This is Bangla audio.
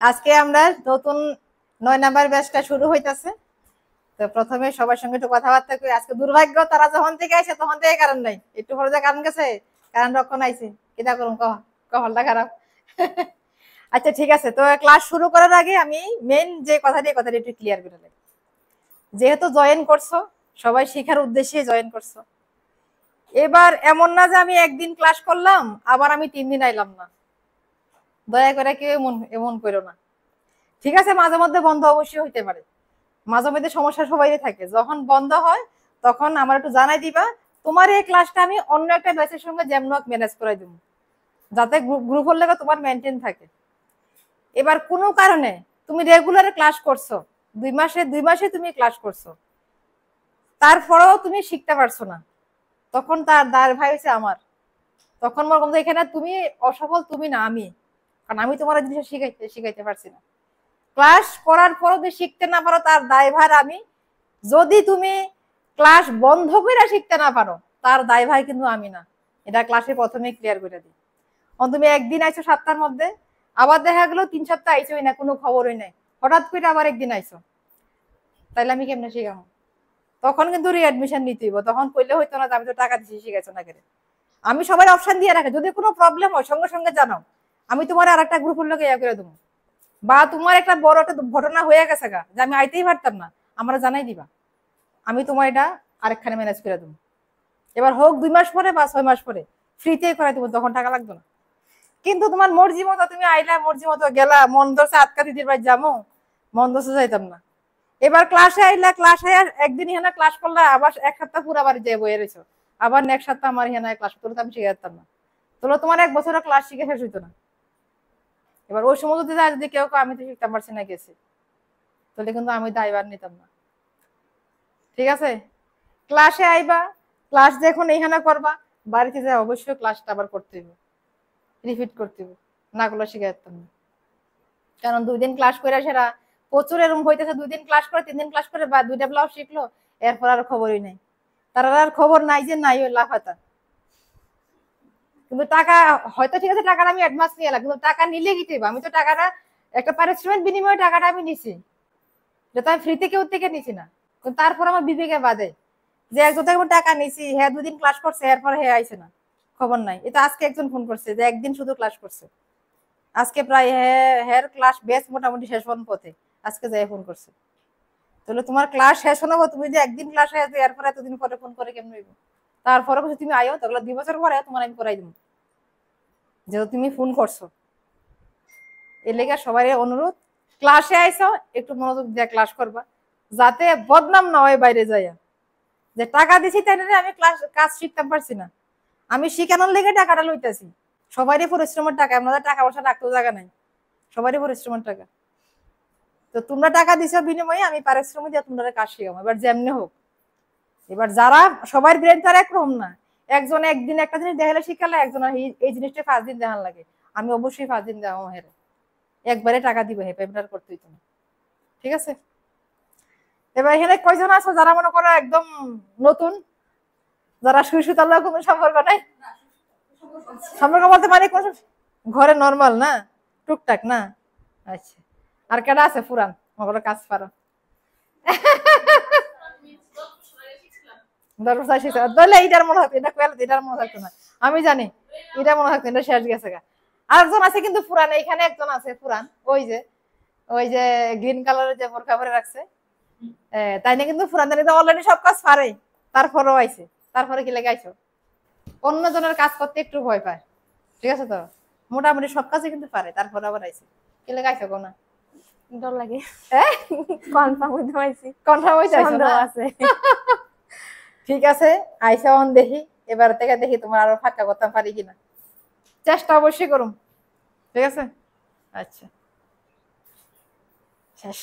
আজকে আমরা নতুন 9 নাম্বার ব্যাচটা শুরু হইতাছে। তো প্রথমে সবার সঙ্গে একটু কথাবার্তা করি। আজকে দুর্ভাগ্য তারা যখন থেকে আইছে তখন থেকে কারণ নাই, একটু পরে যে কারণ গেছে, কারণ রক্ষণ আইছে, কিটা করুন কহলটা খারাপ। আচ্ছা ঠিক আছে, তো ক্লাস শুরু করার আগে আমি মেন যে কথাটি একটু ক্লিয়ার করে নেই। যেহেতু জয়েন করছো, সবাই শিখার উদ্দেশ্যে জয়েন করছো। এবার এমন না যে আমি একদিন ক্লাস করলাম আবার আমি 3 দিন আইলাম না, দয়া করে কেউ এমন এমন করো না। ঠিক আছে, মাঝে মধ্যে বন্ধ অবশ্যই হইতে পারে, মাঝে মধ্যে সমস্যা সবাই থাকে। যখন বন্ধ হয় তখন আমার একটু জানাই দিবা। তোমার এই ক্লাসটা আমি অন্য একটা ব্যাচের সঙ্গে যেমন ম্যানেজ করে দিব, যাতে গ্রুপের লেগে তোমার মেনটেন থাকে। এবার কোনো কারণে তুমি রেগুলার ক্লাস করছো, 2 মাসে তুমি ক্লাস করছো, তারপরেও তুমি শিখতে পারছো না, তখন তার দায় ভাই হচ্ছে আমার। তখন মনে করো এখানে তুমি অসফল, তুমি না আমি, কারণ আমি তোমার জিনিস শিখাইতে পারছি না। ক্লাস করার পরও যদি শিখতে না পারো তার দায়ভার আমি। যদি তুমি ক্লাস বন্ধ করে শিখতে না পারো তার দায়ভার কিন্তু আমি না। এটা ক্লাসে প্রথমে ক্লিয়ার করে দিই। তুমি একদিন আইছো 7টার মধ্যে, আবার দেখা গেলো 3 সপ্তাহ আইছোই না, কোনো খবরই নাই, হঠাৎ করে আবার একদিন আইছো, তাইলে আমি কেমনে শিখাবো? তখন কিন্তু রিঅ্যাডমিশন নিতে হইব। তখন কইলে হইতো না আমি তো টাকা দিছি শিখাইছো না কেন। আমি সবাই অপশন দিয়ে রাখি, যদি কোনো প্রবলেম হয় সঙ্গে সঙ্গে জানাও, আমি তোমার আর একটা গ্রুপের লোক ইয়া করে দেবো। বা তোমার একটা বড় একটা ঘটনা হয়ে গেছে গা, যে আমি আইতেই পারতাম না, আমরা জানাই দিবা, আমি তোমার এটা আরেকখানে ম্যানেজ করে দেবো। এবার হোক 2 মাস পরে বা 6 মাস পরে, ফ্রিতে করে দেবো, তখন টাকা লাগবে না। কিন্তু তোমার মর্জি মতো তুমি আইলা, মর্জি মতো গেলা, মন ধরছে আটকা দিদির বাড়ি যাবো, মন ধরছে যাইতাম না। এবার ক্লাসে আইলা, ক্লাসে একদিন এখানে ক্লাস করলা, আবার 1 সপ্তাহ পুরো বাড়ি যাই বয়ে রয়েছো, আবার নেক্সট সপ্তাহ আমার এখানে ক্লাস তোর তো আমি শিখে যেতাম না, তোর তোমার 1 বছরের ক্লাস শিখে শেষ হইতো না। এবার ওই সময় যদি কেউ আমি তো শিখতে পারছি না গেছি, তাহলে কিন্তু আমি দায়ভার নিতাম না। ঠিক আছে, ক্লাসে আইবা, ক্লাস যখন এখানে করবা, বাড়িতে যাই অবশ্যই ক্লাসটা আবার করতে হবে, রিপিট করতে হবে, না করলে শিখে যেতাম না। কারণ 2 দিন ক্লাস করে সেরা প্রচুর এরকম হইতেছে, 2 দিন ক্লাস করে 3 দিন ক্লাস করে বা 2টা ব্লাউজ শিখলো, এরপর আর খবরই নাই। তারা আর খবর নাই যে নাই ওই লাফাতা। কিন্তু টাকা হয়তো ঠিক আছে, টাকাটা আমি অ্যাডভান্স নিয়ে এলাম, কিন্তু টাকা নিলে কি দেবো? আমি তো টাকাটা একটা পারিশ্রমিক বিনিময়ে টাকাটা আমি নিছি, যেটা আমি ফ্রিতে কেউ থেকে নিছি না। কিন্তু তারপর আমার বিবেকে বাদে যে একজন থেকে টাকা নিছি, হ্যাঁ 2 দিন ক্লাস করছে, এরপর হ্যাঁ আইছে না, খবর নাই। এটা আজকে একজন ফোন করছে যে একদিন শুধু ক্লাস করছে, আজকে প্রায় হ্যাঁ ক্লাস বেশ মোটামুটি শেষ হওয়ার পথে, আজকে যাই ফোন করছে। তাহলে তোমার ক্লাস শেষ হলো, তুমি যে একদিন ক্লাস হয়ে যায় এরপর এতদিন পরে ফোন করে কেমন হইব? তারপরে বলছো তুমি আয়ো, তাহলে 2 বছর পরে তোমার আমি করাই দিব, যেহেতু তুমি ফোন করছো। এর লেগে সবাই অনুরোধ, ক্লাসে আইসো একটু মনোযোগ দিয়ে ক্লাস করবা, যাতে বদনাম না হয় বাইরে যাইয়া যে টাকা দিছি তাই আমি ক্লাস কাজ শিখতে পারছি না। আমি শিখানোর লেগে টাকাটা লইতেছি, সবারই পরিশ্রমের টাকা, আমাদের টাকা পয়সা রাখতেও জায়গা নাই, সবারই পরিশ্রমের টাকা। তো তোমরা টাকা দিছো বিনিময়ে, আমি পারিশ্রম দিয়ে তোমরা কাজ শিখাবো, এবার যেমনি হোক। এবার যারা সবার ব্রেন তারা একরকম না, একজন একদিন একটা জিনিস দেখালে শিখালে, একজন এই জিনিসটা 5 দিন দেখান লাগে, আমি অবশ্যই 5 দিন দেওয়া হেরে একবারে টাকা দিব, হে পেমেন্ট করতে হইতো না। ঠিক আছে, এবার এখানে কয়জন আছো যারা মনে করো একদম নতুন, যারা শুই সুতার কোনো সম্পর্ক নাই? সম্পর্ক বলতে মানে কোন ঘরে নর্মাল না, টুকটাক না? আচ্ছা, আর কেডা আছে পুরান মনে কাজ পারো? এইটার মনে হতো, এটা কয়েল এটার মনে থাকতো না, আমি জানি এটা মনে থাকতো, এটা শেষ গেছে গা। আরেকজন আছে কিন্তু পুরান, এখানে একজন আছে পুরান, ওই যে গ্রিন কালারের যে বোরখা পরে রাখছে, তাই না? কিন্তু পুরান জানি অলরেডি সব কাজ পারে, তারপরেও আইছে। তারপরে কি লেগে আইছো? অন্যজনের কাজ করতে একটু ভয় পায়, ঠিক আছে তো? মোটামুটি সব কাজে কিন্তু পারে, তারপরে আবার আইছে। কি লেগে আইছো কোনা? ডর লাগে, কনফার্ম হইতে পারছি, কনফার্ম হইছে সন্দেহ আছে। ঠিক আছে, আইসা অন দেখি, এবার থেকে দেখি তোমার আরো ফাঁকা করতে পারি কিনা, চেষ্টা অবশ্যই করুম। ঠিক আছে, আচ্ছা শেষ।